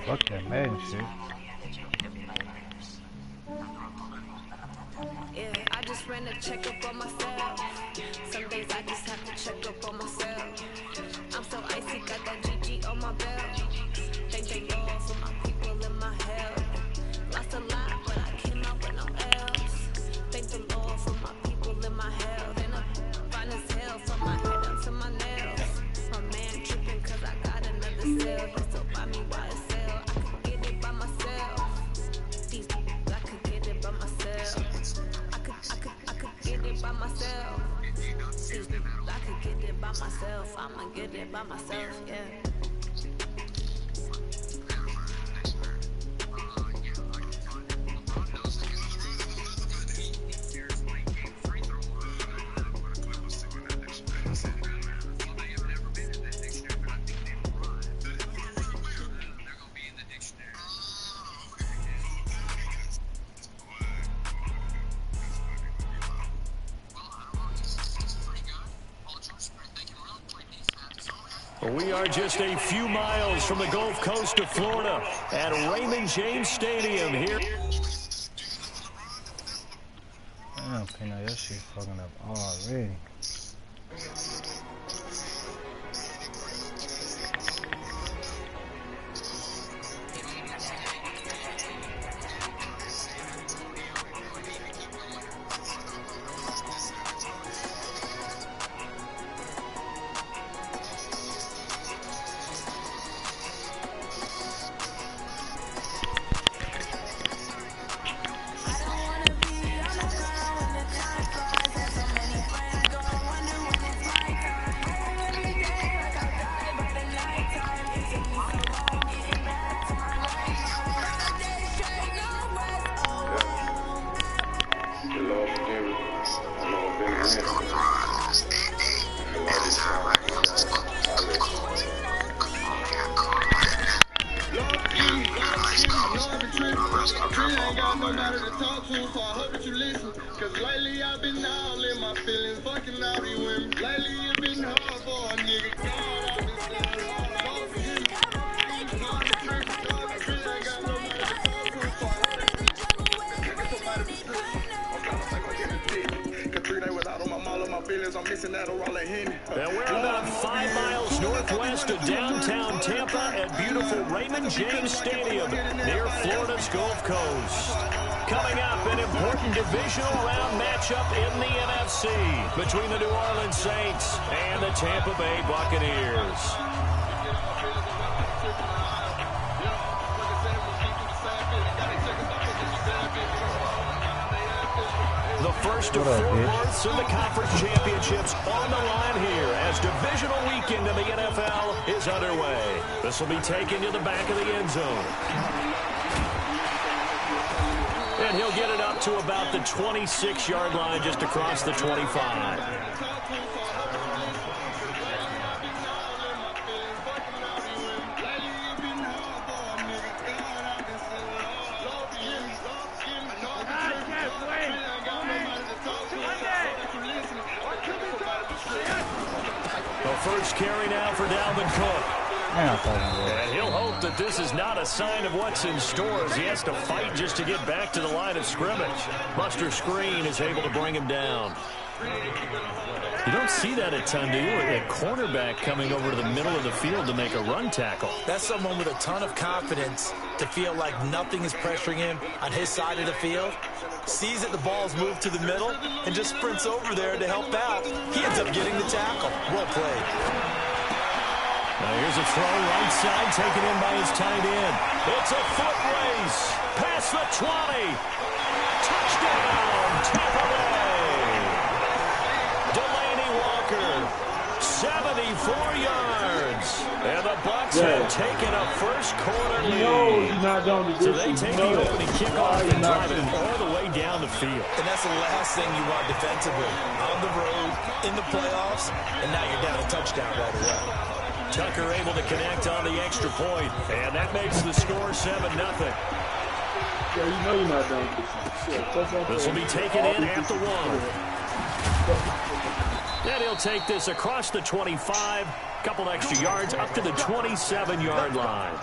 Fuck that Madden shit. Yeah, I just ran a checkup on myself. Some days I just have to check up on myself. I'm so icy, got that GG on my belt. Thank the Lord for my people in my health. Lost a lot, but I came out with no else. Thank the Lord for my people in my health. And I'm fine as hell from my head up to my nails. My man tripping cause I got another cell. He still buy me YSL. I could get it by myself. These I could get it by myself. I could get it by myself. These I could get it by myself. I'ma get it by myself, yeah. We are just a few miles from the Gulf Coast of Florida at Raymond James Stadium here. Damn, Penut, that shit fucking up already. Now we're about 5 miles northwest of downtown Tampa at beautiful Raymond James Stadium near Florida's Gulf Coast. Coming up, an important divisional round matchup in the NFC between the New Orleans Saints and the Tampa Bay Buccaneers. The first of 4 months of the conference championships on the line here as divisional weekend in the NFL is underway. This will be taken to the back of the end zone. And he'll get it up to about the 26-yard line just across the 25. First carry now for Dalvin Cook. And he'll hope that this is not a sign of what's in store as he has to fight just to get back to the line of scrimmage. Buster Screen is able to bring him down. You don't see that a ton, do you? A cornerback coming over to the middle of the field to make a run tackle. That's someone with a ton of confidence to feel like nothing is pressuring him on his side of the field. Sees that the ball's moved to the middle and just sprints over there to help out. He ends up getting the tackle. Well played. Now here's a throw right side taken in by his tight end. It's a foot race. Past the 20. Touchdown, Tampa Bay. Delaney Walker, 74 yards. And the Bucs have taken a first quarter lead. So they take the opening kickoff and drive it all the way down the field. And that's the last thing you want defensively. On the road, in the playoffs, and now you're down a touchdown right away. Tucker able to connect on the extra point, and that makes the score 7-0. Yeah, you know you're not done with this. This will be taken in at the 1. And he'll take this across the 25, couple extra yards up to the 27-yard line.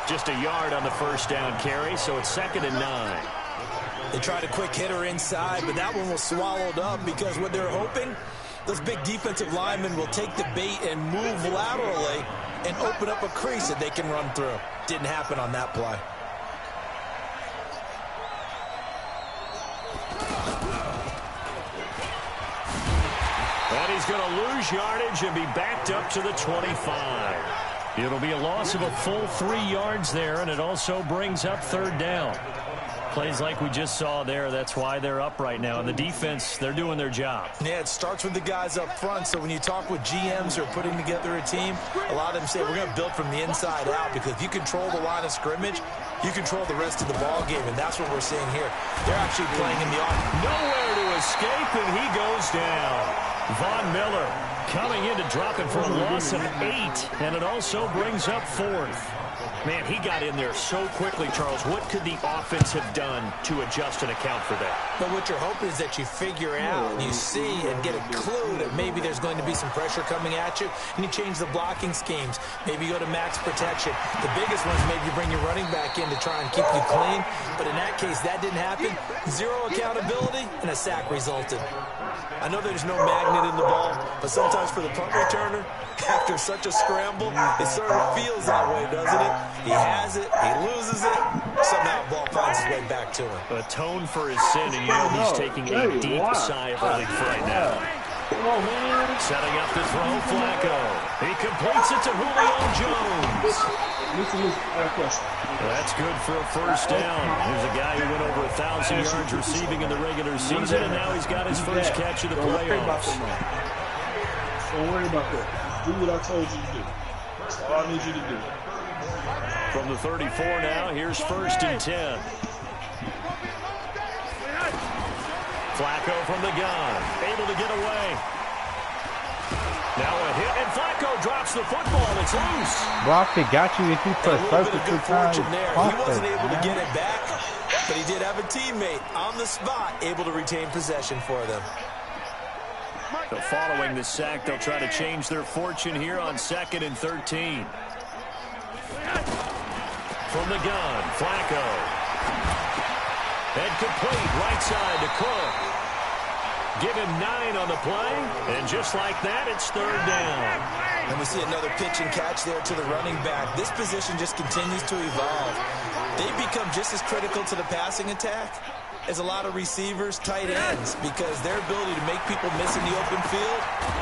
Just a yard on the first down carry, so it's 2nd and 9. They tried a quick hitter inside, but that one was swallowed up because what they're hoping, those big defensive linemen will take the bait and move laterally and open up a crease that they can run through. Didn't happen on that play. And he's going to lose yardage and be backed up to the 25. It'll be a loss of a full 3 yards there, and it also brings up 3rd down. Plays like we just saw there, that's why they're up right now. And the defense, they're doing their job. Yeah, it starts with the guys up front. So when you talk with GMs who are putting together a team, a lot of them say we're going to build from the inside out, because if you control the line of scrimmage, you control the rest of the ball game, and that's what we're seeing here. They're actually playing in the offense. Nowhere to escape, and he goes down. Von Miller coming in to drop him for a loss of 8, and it also brings up 4th. Man, he got in there so quickly, Charles. What could the offense have done to adjust and account for that? But what you're hoping is that you figure out, and you see and get a clue that maybe there's going to be some pressure coming at you, and you change the blocking schemes. Maybe you go to max protection. The biggest one is maybe you bring your running back in to try and keep you clean. But in that case, that didn't happen. 0 accountability, and a sack resulted. I know there's no magnet in the ball, but sometimes for the punt returner, after such a scramble, it sort of feels that way, doesn't it? He has it, he loses it, somehow the ball finds its way back to him. Atone for his sin, and you know he's taking a deep sigh of relief right now. Come on, man. Setting up the throw, Flacco. He completes it to Julio Jones. That's good for a first down. Here's a guy who went over 1,000 yards receiving in the regular season, and now he's got his first catch of the playoffs. Don't worry about that. Do what I told you to do. That's all I need you to do. From the 34 now, here's 1st and 10. Flacco from the gun, able to get away. Now a hit, and Flacco drops the football. It's loose. Brock, it got you if you press circle 2 times. He wasn't able to get it back, but he did have a teammate on the spot able to retain possession for them. So following the sack, they'll try to change their fortune here on 2nd and 13. From the gun, Flacco. And complete, right side to Cook. Give him 9 on the play, and just like that, it's 3rd down. And we see another pitch and catch there to the running back. This position just continues to evolve. They've become just as critical to the passing attack as a lot of receivers, tight ends, because their ability to make people miss in the open field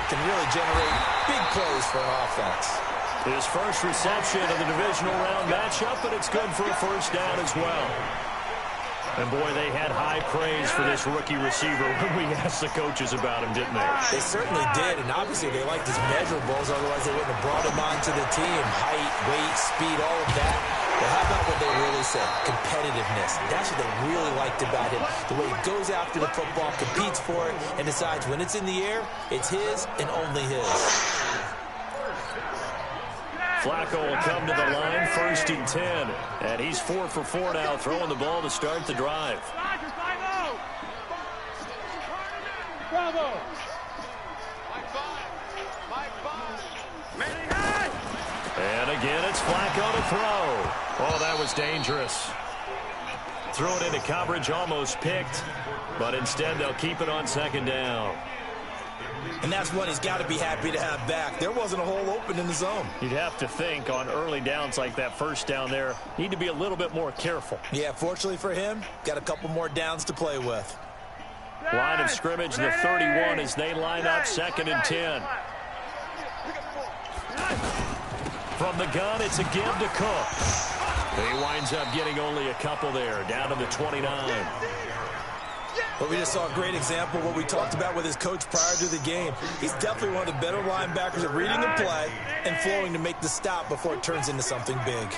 can really generate big plays for an offense. His first reception of the divisional round matchup, but it's good for a first down as well. And, boy, they had high praise for this rookie receiver when we asked the coaches about him, didn't they? They certainly did, and obviously they liked his measurables, otherwise they wouldn't have brought him onto the team. Height, weight, speed, all of that. But how about what they really said? Competitiveness. That's what they really liked about him. The way he goes after the football, competes for it, and decides when it's in the air, it's his and only his. Flacco will come to the line, 1st and 10. And he's 4 for 4 now, throwing the ball to start the drive. Bravo! And again, it's Flacco to throw. Oh, that was dangerous. Threw it into coverage, almost picked. But instead, they'll keep it on 2nd down. And that's what he's got to be happy to have back. There wasn't a hole open in the zone. You'd have to think on early downs like that first down there, need to be a little bit more careful. Yeah, fortunately for him, got a couple more downs to play with. Line of scrimmage, the 31 as they line up 2nd and 10. From the gun, it's a give to Cook. He winds up getting only a couple there, down to the 29. But we just saw a great example of what we talked about with his coach prior to the game. He's definitely one of the better linebackers at reading a play and flowing to make the stop before it turns into something big.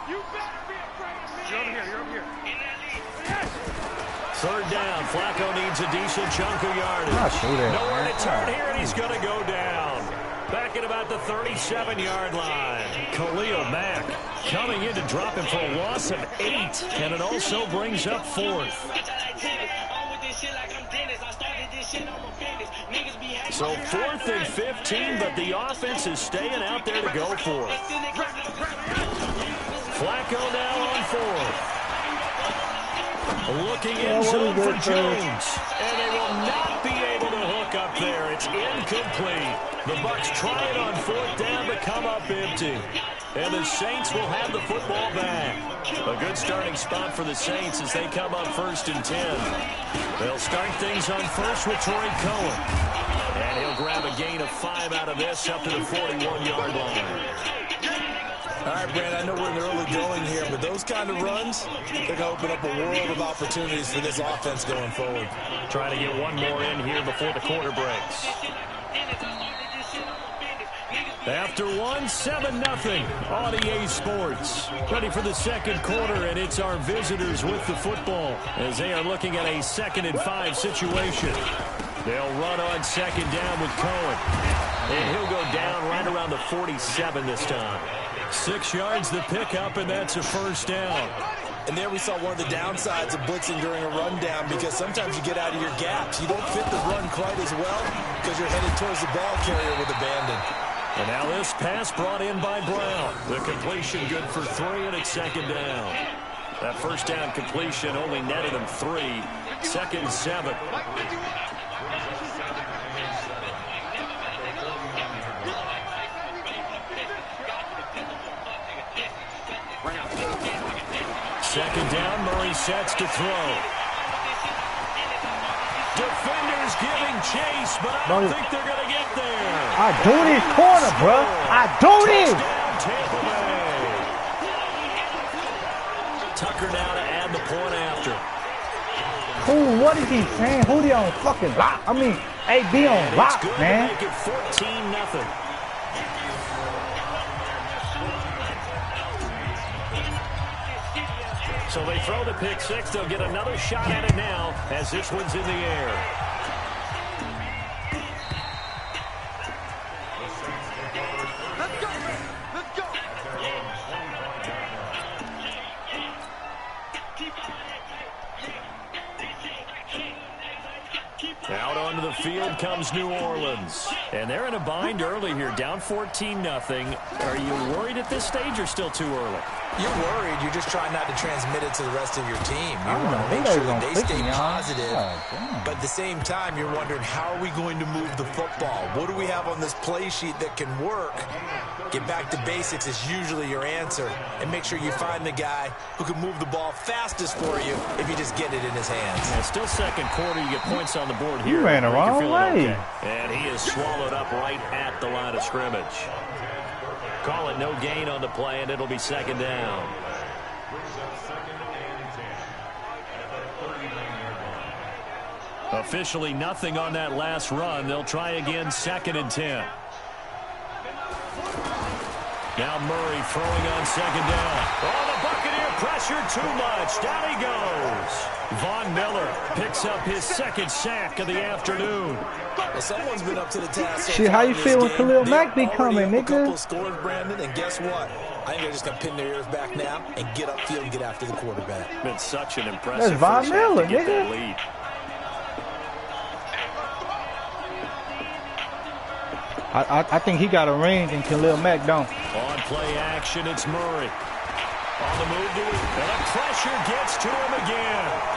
You better be afraid of me. You're over here. 3rd down. Flacco needs a decent chunk of yardage. Nowhere to turn here, and he's going to go down. Back at about the 37-yard line. Khalil Mack coming in to drop him for a loss of 8, and it also brings up 4th. So 4th and 15, but the offense is staying out there to go for it. Flacco now on fourth. Looking in zone for Jones. And they will not be able to hook up there. It's incomplete. The Bucs try it on fourth down to come up empty. And the Saints will have the football back. A good starting spot for the Saints as they come up 1st and 10. They'll start things on first with Troy Cohen. And he'll grab a gain of 5 out of this up to the 41-yard line. All right, Brand, I know we're in the early going here, but those kind of runs, they're going to open up a world of opportunities for this offense going forward. Trying to get one more in here before the quarter breaks. After one, 7-0 on EA Sports. Ready for the second quarter, and it's our visitors with the football as they are looking at a 2nd and 5 situation. They'll run on 2nd down with Cohen. And he'll go down right around the 47 this time. 6 yards the pickup, and that's a 1st down. And there we saw one of the downsides of blitzing during a rundown, because sometimes you get out of your gaps. You don't fit the run quite as well because you're headed towards the ball carrier with abandon. And now this pass brought in by Brown. The completion good for 3, and it's 2nd down. That 1st down completion only netted him 3. 2nd and 7. Second down, Murray sets to throw. Defenders giving chase, but I don't think they're going to get there. I do this corner, bro. I do this. Touchdown, Tampa Bay. Tucker now to add the point after. Who? What is he saying? Who they on fucking lock? I mean, AB on lock, man. Make it 14-0. So they throw the pick 6. They'll get another shot at it now as this one's in the air. Let's go. Out onto the field comes New Orleans. And they're in a bind early here, down 14-0. Are you worried at this stage or still too early? You're worried. You're just trying not to transmit it to the rest of your team. You want to make sure that they stay positive. But at the same time, you're wondering, how are we going to move the football? What do we have on this play sheet that can work? Get back to basics is usually your answer. And make sure you find the guy who can move the ball fastest for you if you just get it in his hands. Yeah, still second quarter. You get points on the board here. You ran the wrong way. Okay. And he is swallowed up right at the line of scrimmage. Call it no gain on the play, and it'll be 2nd down. Officially nothing on that last run. They'll try again, 2nd and 10. Now Murray throwing on 2nd down. Oh, the Buccaneer pressure too much. Down he goes. Von Miller picks up his 2nd sack of the afternoon. Well, someone's been up to the task. Shit, how you feel when Khalil Mack be coming, nigga? A couple scores, Brandon, and guess what? I think they're just going to pin their ears back now and get upfield and get after the quarterback. Been such an impressive Von first half Miller, to get that nigga. lead. I think he got a range and Khalil Mack don't. On play action, it's Murray. On the move to it, and the pressure gets to him again.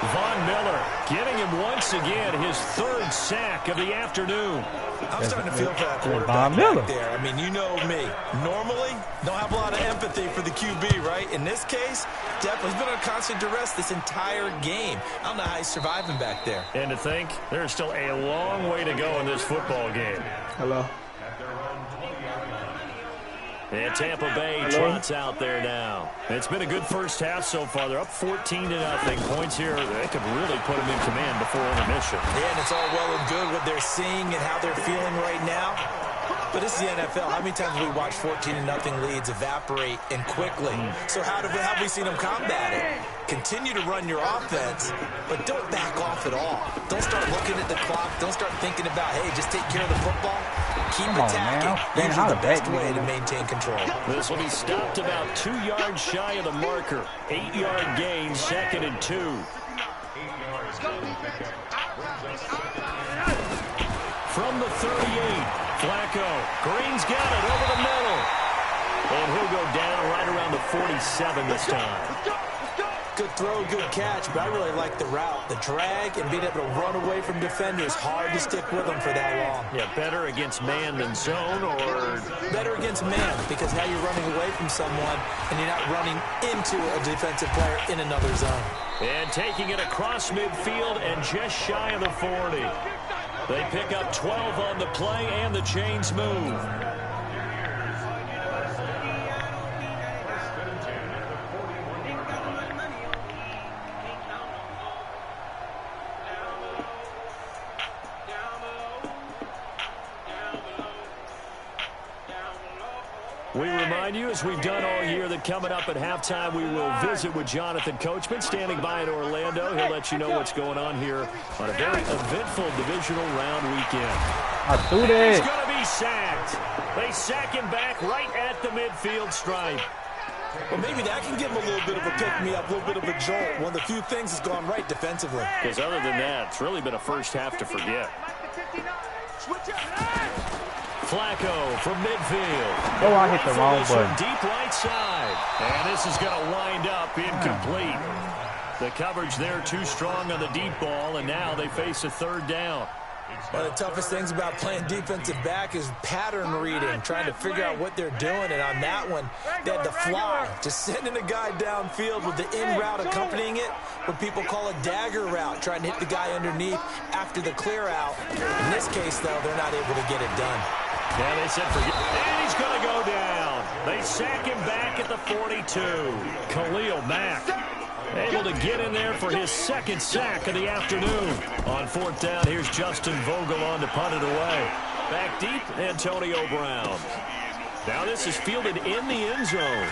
Von Miller getting him once again his 3rd sack of the afternoon. I'm starting to feel for that quarterback Von Miller back there. I mean, you know me. Normally, don't have a lot of empathy for the QB, right? In this case, definitely been under constant duress this entire game. I don't know how he's surviving back there. And to think, there's still a long way to go in this football game. Hello. And Tampa Bay trots out there now. It's been a good first half so far. They're up 14-0. Points here, they could really put them in command before intermission. Yeah, and it's all well and good what they're seeing and how they're feeling right now. But this is the NFL. How many times have we watched 14-0 leads evaporate and quickly? So how have we seen them combat it? Continue to run your offense, but don't back off at all. Don't start looking at the clock. Don't start thinking about, hey, just take care of the football. Keep attacking. Usually the best way to maintain control. This will be stopped about 2 yards shy of the marker. 8-yard gain, 2nd and 2. From the 38, Flacco. Green's got it over the middle. And he'll go down right around the 47 this time. Good throw, good catch, but I really like the route. The drag and being able to run away from defenders, hard to stick with them for that long. Yeah, better against man than zone, or? Better against man, because now you're running away from someone and you're not running into a defensive player in another zone. And taking it across midfield and just shy of the 40. They pick up 12 on the play, and the chains move. We remind you, as we've done all year, that coming up at halftime, we will visit with Jonathan Coachman, standing by in Orlando. He'll let you know what's going on here on a very eventful divisional round weekend. He's going to be sacked. They sack him back right at the midfield stripe. Well, maybe that can give him a little bit of a pick-me-up, a little bit of a jolt. One of the few things that's gone right defensively. Because other than that, it's really been a first half to forget. Flacco from midfield. Oh, I hit the wrong button. Deep right side. And this is going to wind up incomplete. The coverage there too strong on the deep ball, and now they face a third down. One of the toughest things about playing defensive back is pattern reading, trying to figure out what they're doing. And on that one, they had to fly, just sending a guy downfield with the in route accompanying it, what people call a dagger route, trying to hit the guy underneath after the clear out. In this case, though, they're not able to get it done. Yeah, they said forget. And he's going to go down. They sack him back at the 42. Khalil Mack able to get in there for his second sack of the afternoon. On fourth down, here's Justin Vogel on to punt it away. Back deep, Antonio Brown. Now this is fielded in the end zone.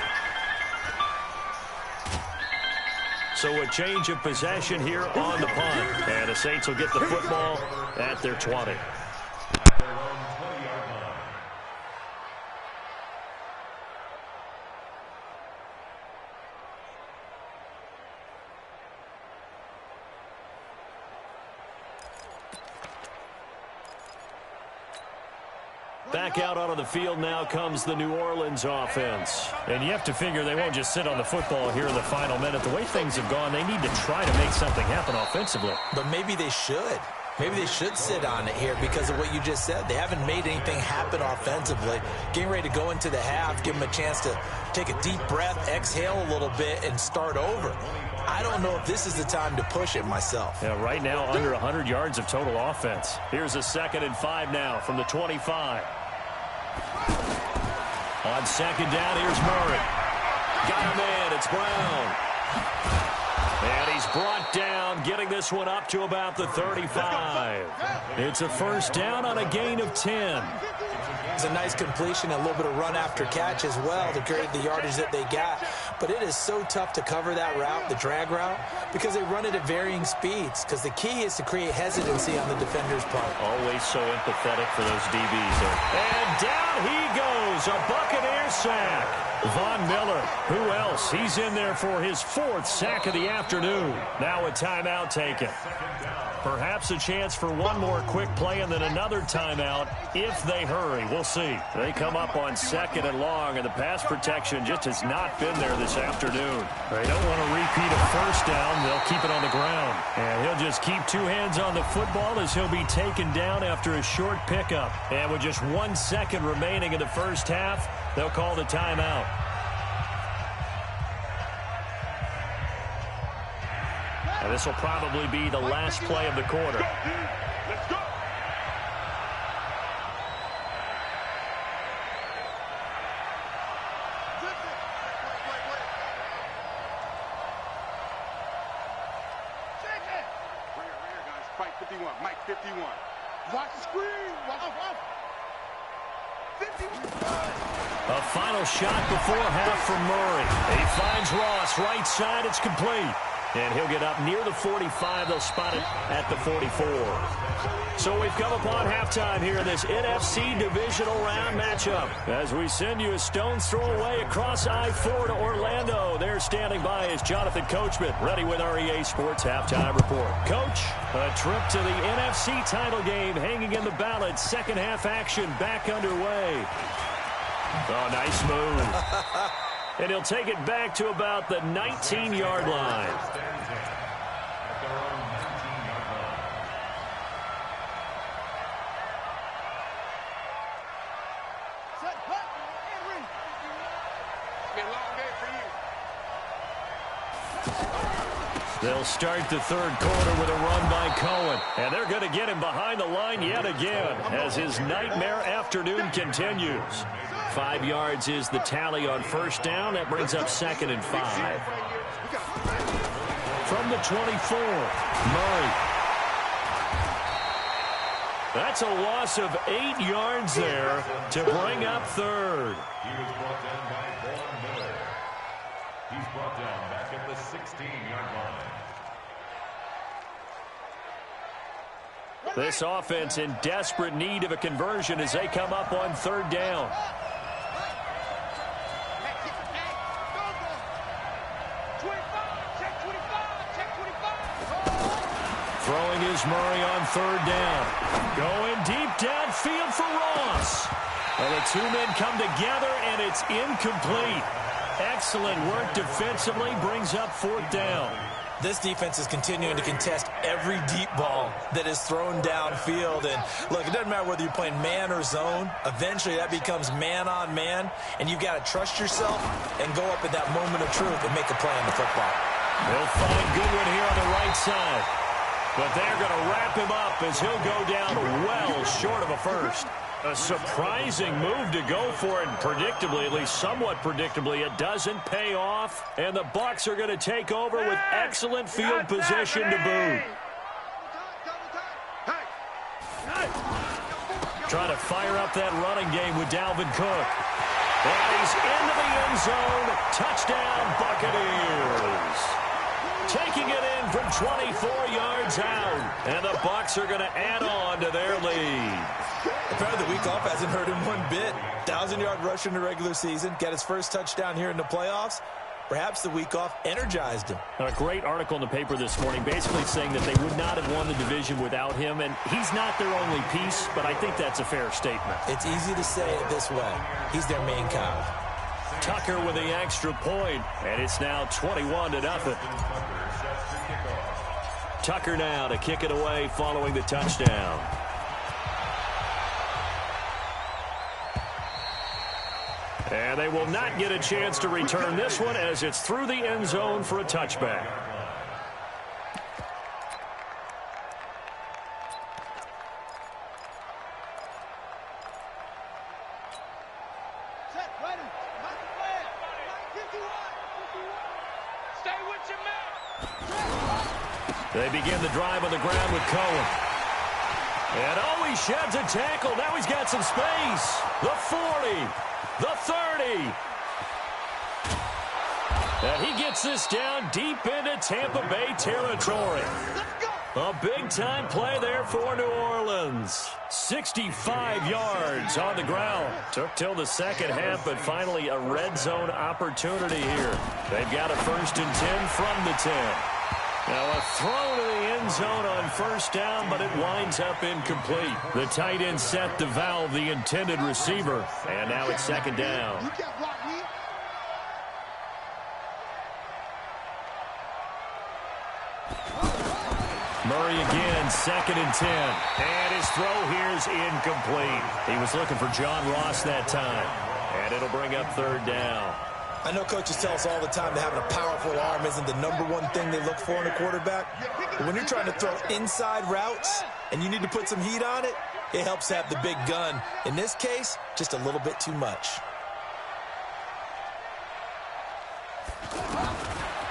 So a change of possession here on the punt. And the Saints will get the football at their 20. Back out onto the field now comes the New Orleans offense. And you have to figure they won't just sit on the football here in the final minute. The way things have gone, they need to try to make something happen offensively. But maybe they should. Maybe they should sit on it here because of what you just said. They haven't made anything happen offensively. Getting ready to go into the half, give them a chance to take a deep breath, exhale a little bit, and start over. I don't know if this is the time to push it myself. Yeah, right now under 100 yards of total offense. Here's a 2nd and 5 now from the 25. On second down, here's Murray. Got him in. It's Brown. And he's brought down, getting this one up to about the 35. It's a first down on a gain of 10. It's a nice completion, a little bit of run after catch as well to create the yardage that they got. But it is so tough to cover that route, the drag route, because they run it at varying speeds. Because the key is to create hesitancy on the defender's part. Always so empathetic for those DBs. And down he goes, a Buccaneer sack. Von Miller, who else? He's in there for his 4th sack of the afternoon. Now a timeout taken. Perhaps a chance for one more quick play and then another timeout if they hurry. We'll see. They come up on 2nd and long, and the pass protection just has not been there this afternoon. They don't want to repeat a first down. They'll keep it on the ground. And he'll just keep 2 hands on the football as he'll be taken down after a short pickup. And with just 1 second remaining in the first half, they'll call the timeout. And this will probably be the last play of the quarter. Let's go. Right here, guys. Fight 51. Mike 51. Watch the screen. Watch off. 51. A final shot before half from Murray. He finds Ross right side. It's complete. And he'll get up near the 45. They'll spot it at the 44. So we've come upon halftime here in this NFC divisional round matchup. As we send you a stone's throw away across I-4 to Orlando. There standing by is Jonathan Coachman, ready with our EA Sports Halftime Report. Coach, a trip to the NFC title game hanging in the balance. Second half action back underway. Oh, nice move. And he'll take it back to about the 19-yard line. They'll start the third quarter with a run by Cohen. And they're going to get him behind the line yet again as his nightmare afternoon continues. 5 yards is the tally on first down. That brings up 2nd and 5. From the 24, Murray. That's a loss of 8 yards there to bring up third. He was brought down by Vaughn Miller. He's brought down back at the 16-yard line. This offense in desperate need of a conversion as they come up on third down. Throwing is Murray on third down. Going deep downfield for Ross. And the two men come together, and it's incomplete. Excellent work defensively, brings up fourth down. This defense is continuing to contest every deep ball that is thrown downfield. And, look, it doesn't matter whether you're playing man or zone. Eventually, that becomes man-on-man, and you've got to trust yourself and go up at that moment of truth and make a play on the football. They'll find Goodwin here on the right side. But they're going to wrap him up as he'll go down well short of a first. A surprising move to go for it, and predictably, at least somewhat predictably, it doesn't pay off. And the Bucs are going to take over with excellent field position to boot. Trying to fire up that running game with Dalvin Cook. And he's into the end zone. Touchdown, Buccaneers. Taking it in from 24 yards out. And the Bucs are going to add on to their lead. Apparently the week off hasn't hurt him one bit. 1,000-yard rush in the regular season. Got his first touchdown here in the playoffs. Perhaps the week off energized him. A great article in the paper this morning basically saying that they would not have won the division without him. And he's not their only piece, but I think that's a fair statement. It's easy to say it this way. He's their main cog. Tucker with the extra point, and it's now 21-0. Tucker now to kick it away following the touchdown. And they will not get a chance to return this one as it's through the end zone for a touchback. They begin the drive on the ground with Cohen. And oh, he sheds a tackle. Now he's got some space. The 40. The 30. And he gets this down deep into Tampa Bay territory. A big-time play there for New Orleans. 65 yards on the ground. Took till the second half, but finally a red zone opportunity here. They've got a 1st and 10 from the 10. Now a throw to the end zone on first down, but it winds up incomplete. The tight end set the valve, the intended receiver. And now it's 2nd down. Murray again, 2nd and 10. And his throw here is incomplete. He was looking for John Ross that time. And it'll bring up 3rd down. I know coaches tell us all the time that having a powerful arm isn't the #1 thing they look for in a quarterback. But when you're trying to throw inside routes and you need to put some heat on it, it helps to have the big gun. In this case, just a little bit too much.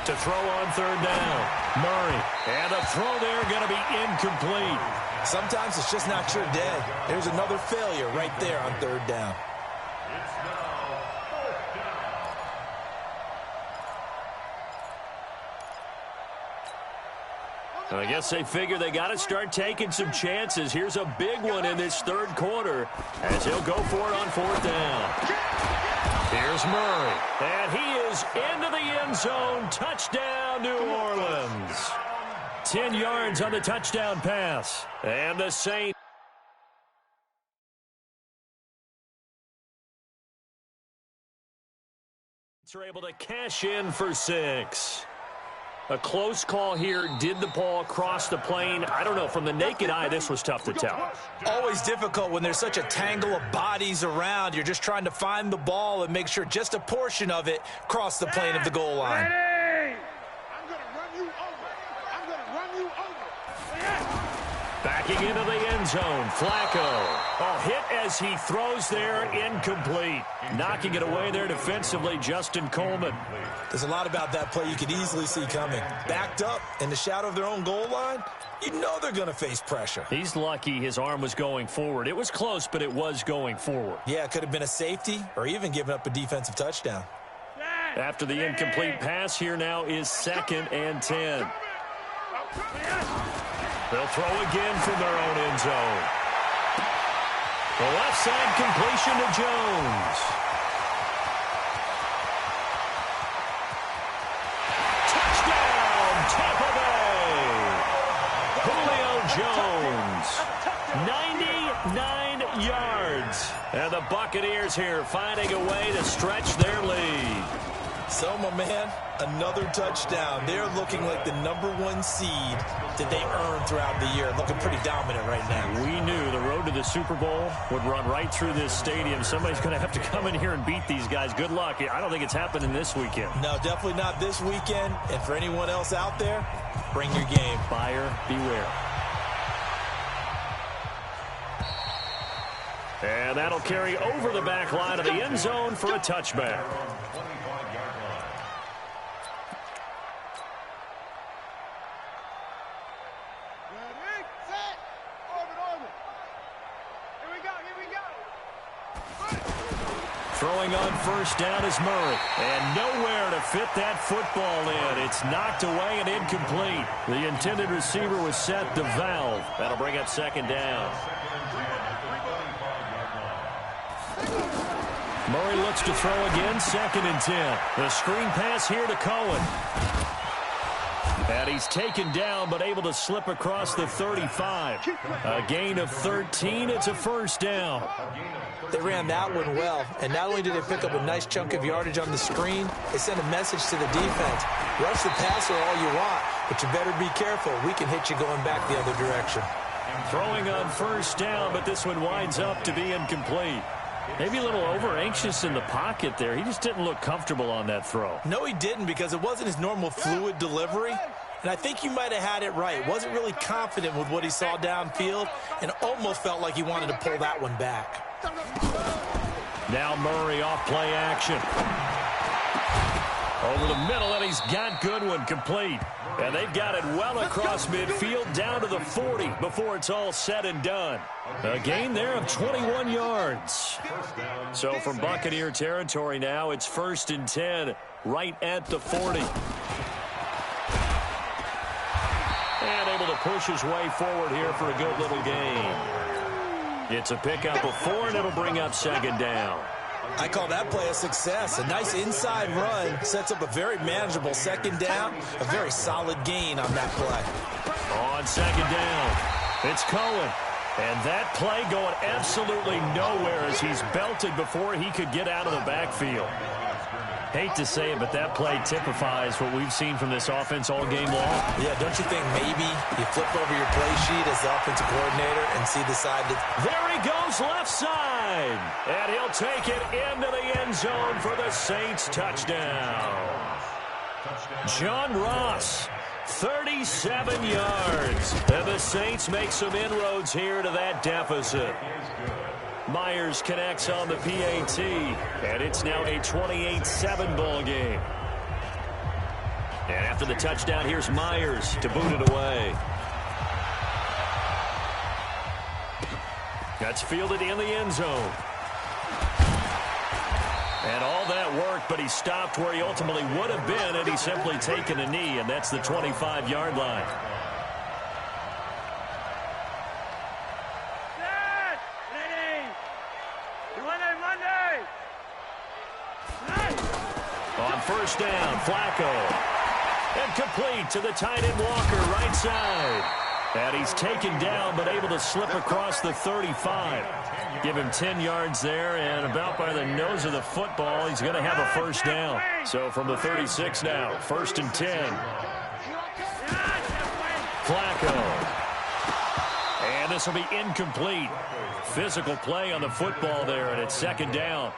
To throw on 3rd down, Murray. And the throw there going to be incomplete. Sometimes it's just not your day. There's another failure right there on 3rd down. I guess they figure they got to start taking some chances. Here's a big one in this 3rd quarter as he'll go for it on 4th down. Here's Murray, and he is into the end zone. Touchdown, New Orleans. 10 yards on the touchdown pass. And the Saints Are able to cash in for 6. A close call here. Did the ball cross the plane? I don't know. From the naked eye, this was tough to tell. Always difficult when there's such a tangle of bodies around. You're just trying to find the ball and make sure just a portion of it crossed the plane of the goal line. I'm going to run you over. I'm going to run you over. Backing into the end zone, Flacco. Oh, hit as he throws there, incomplete. Knocking it away there defensively, Justin Coleman. There's a lot about that play you could easily see coming. Backed up in the shadow of their own goal line, you know they're going to face pressure. He's lucky his arm was going forward. It was close, but it was going forward. Yeah, it could have been a safety or even given up a defensive touchdown. After the incomplete pass, here now is 2nd and 10. They'll throw again from their own end zone. The left side completion to Jones. Touchdown, Tampa Bay. Julio Jones, 99 yards. And the Buccaneers here finding a way to stretch their lead. So, my man, another touchdown. They're looking like the #1 seed that they earned throughout the year. Looking pretty dominant right now. We knew the road to the Super Bowl would run right through this stadium. Somebody's going to have to come in here and beat these guys. Good luck. I don't think it's happening this weekend. No, definitely not this weekend. And for anyone else out there, bring your game. Buyer beware. And that'll carry over the back line of the end zone for a touchback. Throwing on first down is Murray. And nowhere to fit that football in. It's knocked away and incomplete. The intended receiver was set to Valve. That'll bring up 2nd down. Murray looks to throw again, 2nd and 10. The screen pass here to Cohen. And he's taken down, but able to slip across the 35. A gain of 13. It's a first down. They ran that one well, and not only did they pick up a nice chunk of yardage on the screen, they sent a message to the defense. Rush the passer all you want, but you better be careful. We can hit you going back the other direction. Throwing on first down, but this one winds up to be incomplete. Maybe a little over-anxious in the pocket there. He just didn't look comfortable on that throw. No, he didn't, because it wasn't his normal fluid delivery. And I think you might have had it right. Wasn't really confident with what he saw downfield and almost felt like he wanted to pull that one back. Now Murray off play action. Over the middle, and he's got Goodwin complete. And they've got it well across midfield down to the 40 before it's all said and done. A gain there of 21 yards. So from Buccaneer territory now, it's 1st and 10 right at the 40. And able to push his way forward here for a good little gain. It's a pickup of 4, and it'll bring up 2nd down. I call that play a success. A nice inside run sets up a very manageable 2nd down. A very solid gain on that play. On 2nd down, it's Cohen. And that play going absolutely nowhere as he's belted before he could get out of the backfield. Hate to say it, but that play typifies what we've seen from this offense all game long. Yeah, don't you think maybe you flip over your play sheet as the offensive coordinator and see the side that... There he goes, left side. And he'll take it into the end zone for the Saints touchdown. John Ross, 37 yards. And the Saints make some inroads here to that deficit. Myers connects on the PAT, and it's now a 28-7 ball game. And after the touchdown, here's Myers to boot it away. That's fielded in the end zone. And all that worked, but he stopped where he ultimately would have been had he simply taken a knee, and that's the 25-yard line. On first down, Flacco. And complete to the tight end Walker, right side. And he's taken down, but able to slip across the 35. Give him 10 yards there, and about by the nose of the football, he's going to have a first down. So from the 36 now, 1st and 10. Flacco. And this will be incomplete. Physical play on the football there, and it's 2nd down.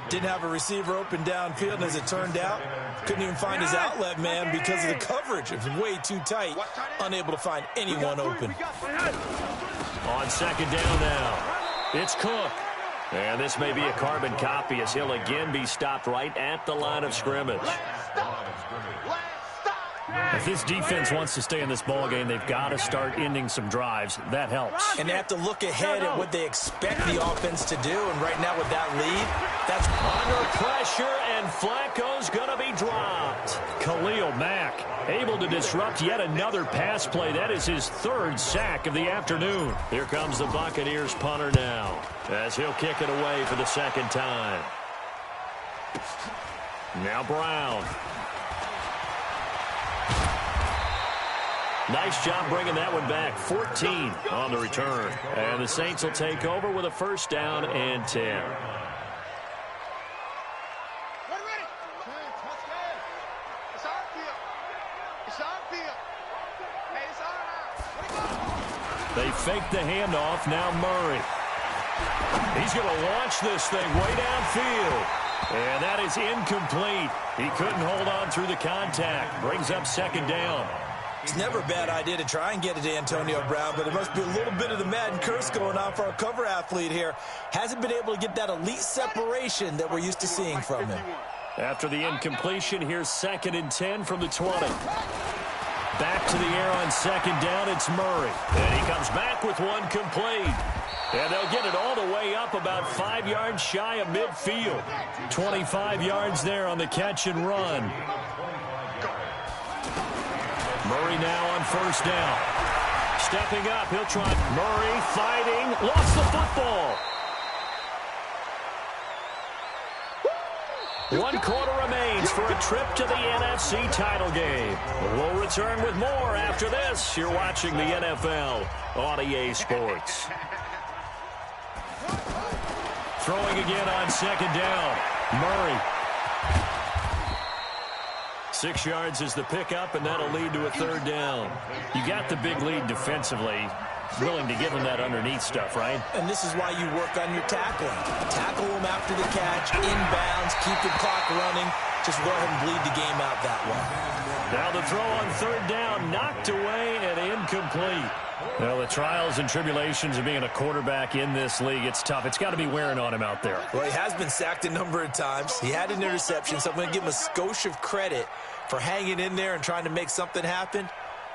Didn't have a receiver open downfield, and as it turned out, couldn't even find his outlet man because of the coverage. It was way too tight, unable to find anyone open. On 2nd down now, it's Cook. And this may be a carbon copy as he'll again be stopped right at the line of scrimmage. If this defense wants to stay in this ball game, they've got to start ending some drives. That helps. And they have to look ahead at what they expect the offense to do. And right now with that lead, that's under pressure, and Flacco's going to be dropped. Khalil Mack able to disrupt yet another pass play. That is his 3rd sack of the afternoon. Here comes the Buccaneers punter now as he'll kick it away for the 2nd time. Now Brown. Nice job bringing that one back. 14 on the return. And the Saints will take over with a 1st down and 10. They fake the handoff. Now Murray. He's going to launch this thing way downfield. And that is incomplete. He couldn't hold on through the contact. Brings up 2nd down. It's never a bad idea to try and get it to Antonio Brown, but there must be a little bit of the Madden curse going on for our cover athlete here. Hasn't been able to get that elite separation that we're used to seeing from him. After the incompletion, here's 2nd and 10 from the 20. Back to the air on 2nd down, it's Murray. And he comes back with one complete. And they'll get it all the way up about 5 yards shy of midfield. 25 yards there on the catch and run. Murray now on 1st down. Stepping up, he'll try. Murray fighting, lost the football. 1 quarter remains for a trip to the NFC title game. We'll return with more after this. You're watching the NFL on EA Sports. Throwing again on 2nd down. Murray. 6 yards is the pickup, and that'll lead to a 3rd down. You got the big lead defensively. Willing to give him that underneath stuff, right? And this is why you work on your tackling. Tackle him after the catch, inbounds, keep the clock running. Just go ahead and bleed the game out that way. Now the throw on 3rd down, knocked away and incomplete. Well, the trials and tribulations of being a quarterback in this league, it's tough. It's got to be wearing on him out there. Well, he has been sacked a number of times. He had an interception, so I'm going to give him a skosh of credit for hanging in there and trying to make something happen,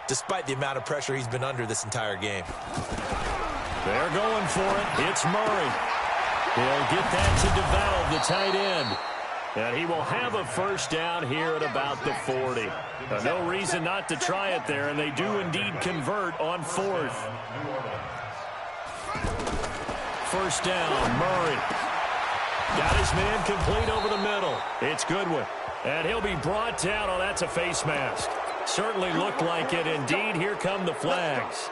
despite the amount of pressure he's been under this entire game. They're going for it. It's Murray. He'll get that to DeValve, the tight end. And he will have a 1st down here at about the 40. No reason not to try it there, and they do indeed convert on 4th. 1st down, Murray. Got his man complete over the middle. It's Goodwin. And he'll be brought down. Oh, that's a face mask. Certainly looked like it. Indeed, here come the flags.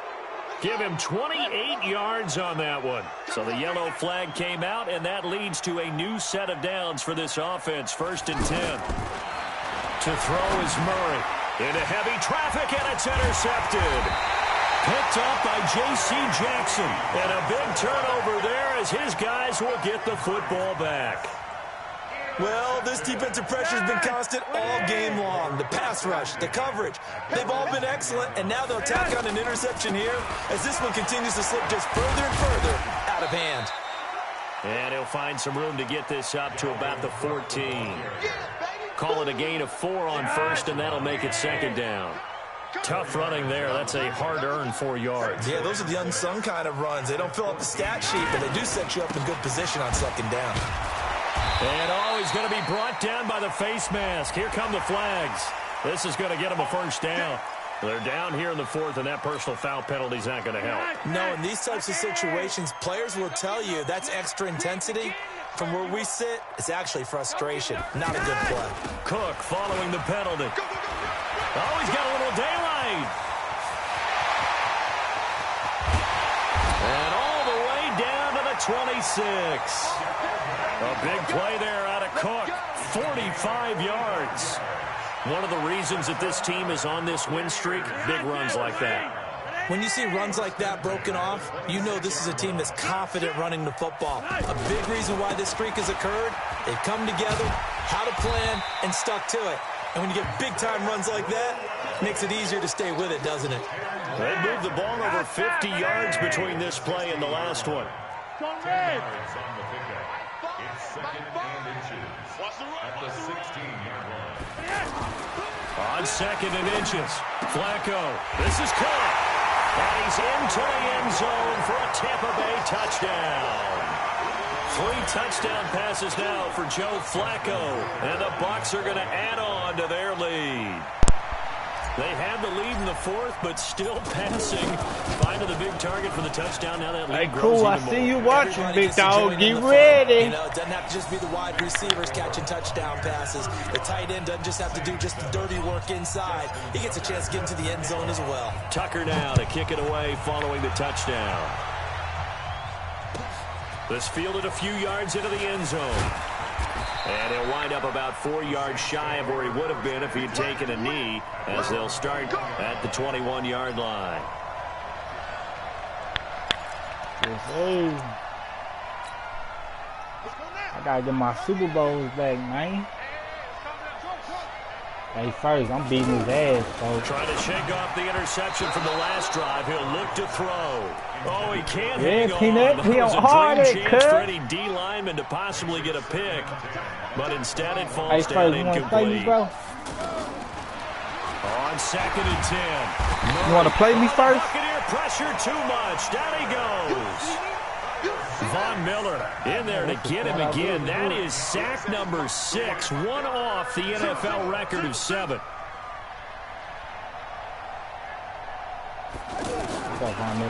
Give him 28 yards on that one. So the yellow flag came out, and that leads to a new set of downs for this offense. 1st and 10. To throw is Murray. Into heavy traffic, and it's intercepted. Picked up by J.C. Jackson. And a big turnover there as his guys will get the football back. Well, this defensive pressure has been constant all game long. The pass rush, the coverage, they've all been excellent, and now they'll tack on an interception here as this one continues to slip just further and further out of hand. And he'll find some room to get this up to about the 14. Call it a gain of 4 on 1st, and that'll make it 2nd down. Tough running there. That's a hard-earned 4 yards. Yeah, those are the unsung kind of runs. They don't fill up the stat sheet, but they do set you up in good position on 2nd down. And he's going to be brought down by the face mask. Here come the flags. This is going to get him a 1st down. They're down here in the 4th, and that personal foul penalty is not going to help. No, in these types of situations, players will tell you that's extra intensity. From where we sit, it's actually frustration, not a good play. Cook following the penalty. Oh, he's got a little daylight. 26. A big play there out of Cook. 45 yards. One of the reasons that this team is on this win streak, big runs like that. When you see runs like that broken off, you know this is a team that's confident running the football. A big reason why this streak has occurred, they've come together, had a plan, and stuck to it. And when you get big-time runs like that, it makes it easier to stay with it, doesn't it? They moved the ball over 50 yards between this play and the last one. It's second and inches at the 16-yard line. On second and inches, Flacco. This is caught. And he's into the end zone for a Tampa Bay touchdown. 3 touchdown passes now for Joe Flacco. And the Bucs are going to add on to their lead. They had the lead in the fourth, but still passing. Finding the big target for the touchdown. Now that lead grows cool. I even see more. you watching, big dog. Get ready. You know, it doesn't have to just be the wide receivers catching touchdown passes. The tight end doesn't just have to do just the dirty work inside. He gets a chance to get into the end zone as well. Tucker now to kick it away following the touchdown. This fielded a few yards into the end zone. And he'll wind up about 4 yards shy of where he would have been if he had taken a knee, as they'll start at the 21-yard line. I gotta get my Super Bowls back, man. Hey, first, I'm beating his ass, folks. Trying to shake off the interception from the last drive. He'll look to throw. Oh, he can't hang on. Peanut, he That was on a hard dream at chance for cut. any D lineman to possibly get a pick. But instead it Hey, falls first, down you wanna play me, incomplete. bro? On second and 10. You wanna play me first? Buccaneer pressure too much. Down he goes. Von Miller in there to get him again. That is sack number 6. One off the NFL record of 7.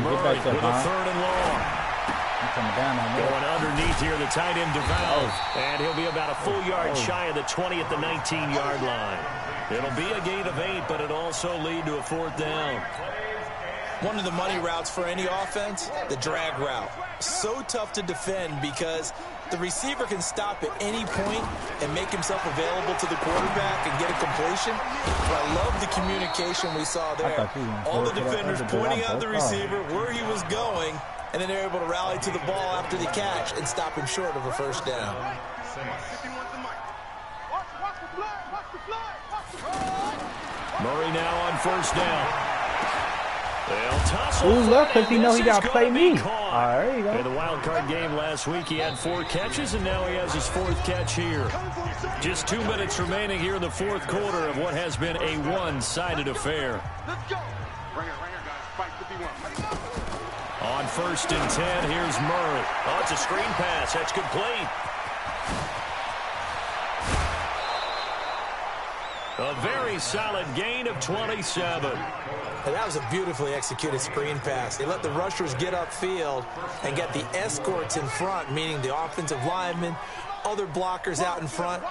Murray with a 3rd and long. Going underneath here, the tight end DeVal. And he'll be about a full yard shy of the 20 at the 19-yard line. It'll be a gain of 8, but it'll also lead to a 4th down. One of the money routes for any offense, the drag route. So tough to defend because the receiver can stop at any point and make himself available to the quarterback and get a completion. But I love the communication we saw there. All the defenders pointing out the receiver, where he was going, and then they're able to rally to the ball after the catch and stop him short of a 1st down. Murray now on 1st down. They'll tussle. Ooh, look, because he knows he got to play me. In Alright, you go. the wild card game last week, he had 4 catches, and now he has his 4th catch here. Just 2 minutes remaining here in the 4th quarter of what has been a one-sided affair. Let's go. Bring it, guys. Fight 51. On 1st and 10, here's Murray. Oh, it's a screen pass. That's complete. A very solid gain of 27. And that was a beautifully executed screen pass. They let the rushers get upfield and get the escorts in front, meaning the offensive linemen, other blockers out in front,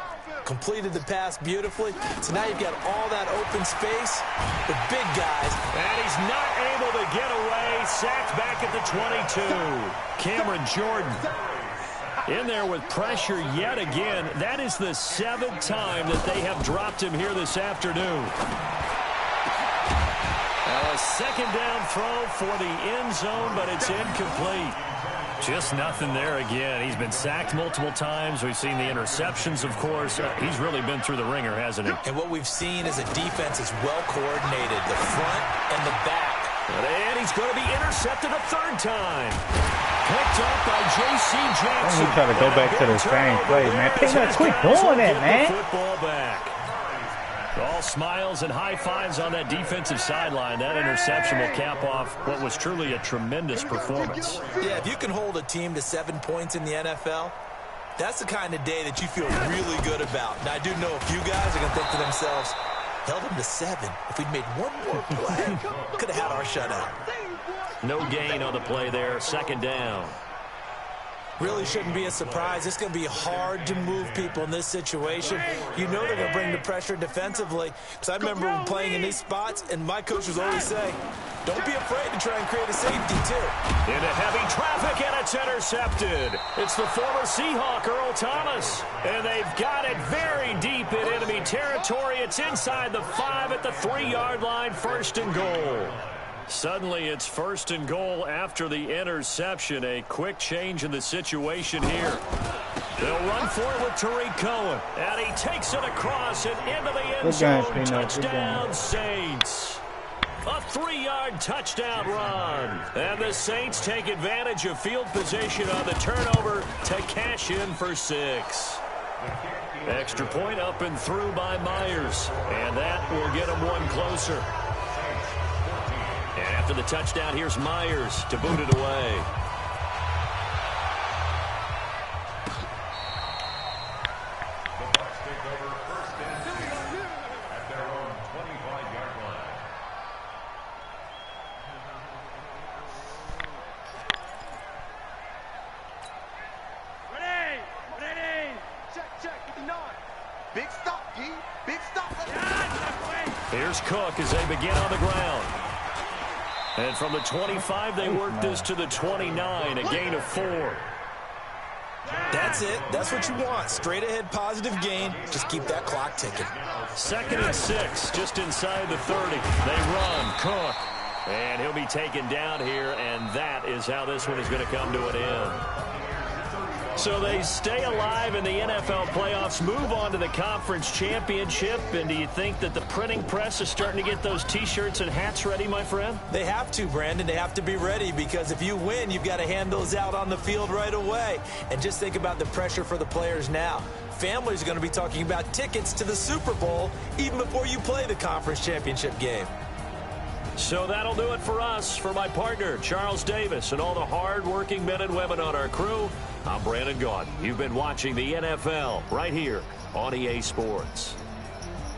completed the pass beautifully. So now you've got all that open space with big guys. And he's not able to get away. Sacked back at the 22. Cameron Jordan in there with pressure yet again. That is the 7th time that they have dropped him here this afternoon. A 2nd down throw for the end zone, but it's incomplete. Just nothing there again. He's been sacked multiple times. We've seen the interceptions, of course. He's really been through the ringer, hasn't he? And what we've seen is a defense is well coordinated, the front and the back. And he's going to be intercepted a 3rd time. Picked up by J.C. Jackson. I'm trying to go back to the same play, man. Penut, quit doing that, man. Football back. All smiles and high fives on that defensive sideline. That interception will cap off what was truly a tremendous performance. Yeah, if you can hold a team to 7 points in the NFL, that's the kind of day that you feel really good about. Now, I do know a few guys are going to think to themselves, held them to 7. If we'd made one more play, could have had our shutout. No gain on the play there. 2nd down. Really shouldn't be a surprise. It's going to be hard to move people in this situation. You know they're going to bring the pressure defensively. Because I remember playing in these spots, and my coaches always say, don't be afraid to try and create a safety, too. Into heavy traffic, and it's intercepted. It's the former Seahawk, Earl Thomas. And they've got it very deep in enemy territory. It's inside the 5 at the 3-yard line, 1st and goal. Suddenly, it's 1st and goal after the interception. A quick change in the situation here. They'll run for it with Tariq Cohen. And he takes it across and into the end zone. Touchdown, Saints. A 3-yard touchdown run. And the Saints take advantage of field position on the turnover to cash in for 6. Extra point up and through by Myers. And that will get them one closer. And after the touchdown, here's Myers to boot it away. The Bucs take over 1st and 10 at their own 25-yard line. Ready. Check. 59. Big stop, G. Big stop. Here's Cook as they begin on the ground. And from the 25, they work this to the 29, a gain of 4. That's it. That's what you want. Straight ahead positive gain. Just keep that clock ticking. 2nd and 6, just inside the 30. They run, Cook. And he'll be taken down here, and that is how this one is going to come to an end. So they stay alive in the NFL playoffs, move on to the conference championship. And do you think that the printing press is starting to get those T-shirts and hats ready, my friend? They have to, Brandon. They have to be ready because if you win, you've got to hand those out on the field right away. And just think about the pressure for the players now. Families are going to be talking about tickets to the Super Bowl even before you play the conference championship game. So that'll do it for us. For my partner, Charles Davis, and all the hard-working men and women on our crew, I'm Brandon Gaudin. You've been watching the NFL right here on EA Sports.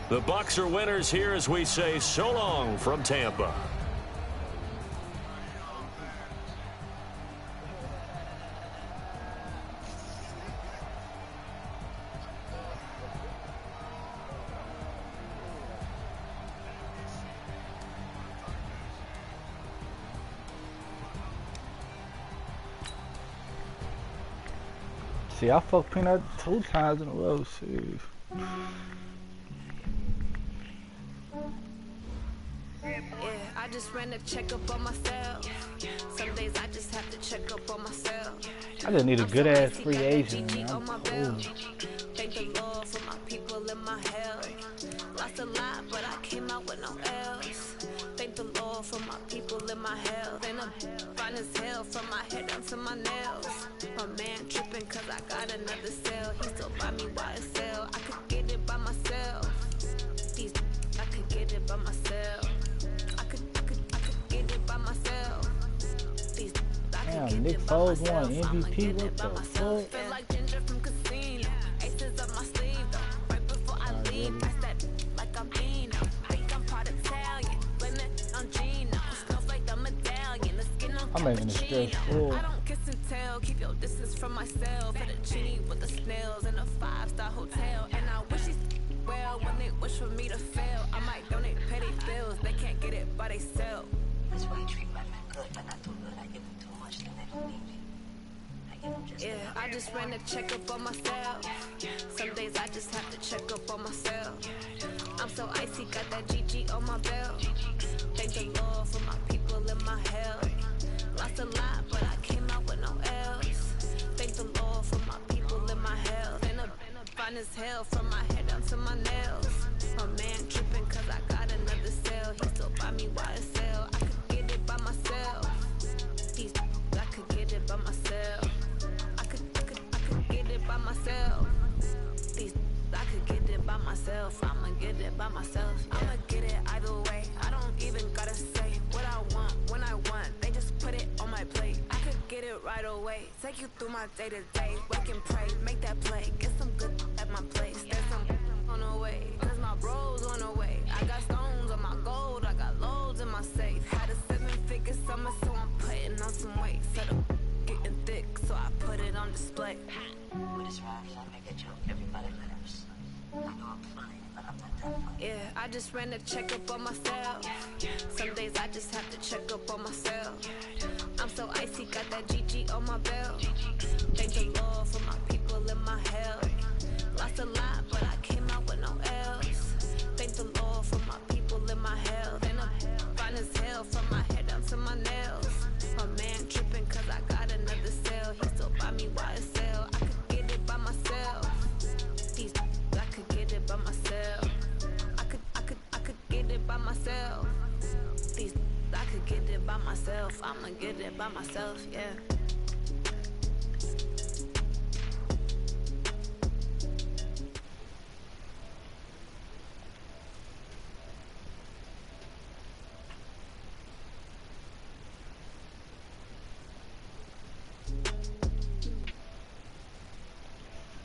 The Bucs are winners here as we say so long from Tampa. See, I fucked Penut 2 times in a row. See. Yeah, I just ran a checkup on myself. Some days I just have to check up on myself. I just need a good ass free agent, man. Thank the Lord for my people in my health. Lost a lot, but I came out with no else. Thank the Lord for my people in my health. And I'm fine as hell from my head down to my nails. My man tripping cause I got another cell. He still buy me YSL. I could get it by myself. I could get it by myself. I could get it by myself. Damn, Nick Foles won MVP. What the fuck? Feel like Ginger from Casino. Aces up my sleeve though. Right before I leave, pass that like I'm Dino. Think I'm part Italian. Blame it on Gino. Snowflake the medallion. The skin on I'm making this stress full. I don't kiss and tell. Keep your distance from myself. At a genie with the snails in a 5-star hotel. And I wish he's well when they wish for me to fail. I might donate petty bills. They can't get it by themselves. That's why you treat women good, but not too good. I give them too much, then they don't need me. I give them just Yeah, I just ran a checkup on myself. Some days I just have to check up on myself. I'm so icy, got that GG on my belt. Thank the Lord for my people in my health. Lost a lot, but I came out with no else. Thank the Lord for my people in my health. And I'm fine as hell from my head down to my nails. My man tripping cause I got another cell. He still buy me YSL. I could get it by myself. I could get it by myself. I could get it by myself. I could get it by myself. I'ma get it by myself. I'ma get it either way. I don't even gotta say what I want when I want. They just put it on my plate. I could get it right away. Take you through my day to day. Wake and pray, make that play. Get some good at my place. There's some on the way. Cause my bros on the way. I got stones on my gold. I got loads in my safe. Had a 7-figure summer, so I'm putting on some weight. Set up getting thick, so I put it on talk fine, but I'm not that funny. Yeah, I just ran a checkup on myself. Some days I just have to check up on myself. I'm so icy, got that GG on my belt. Thank the Lord for my people in my health. Lost a lot, but I came out with no else. Thank the Lord for my people in my health. And I'm fine as hell from my head down to my nails. My man tripping cause I got another cell. He still buy me YSL. I could get it by myself. These I could get it by myself. I could get it by myself. These I could get it by myself. I'ma get it by myself, yeah.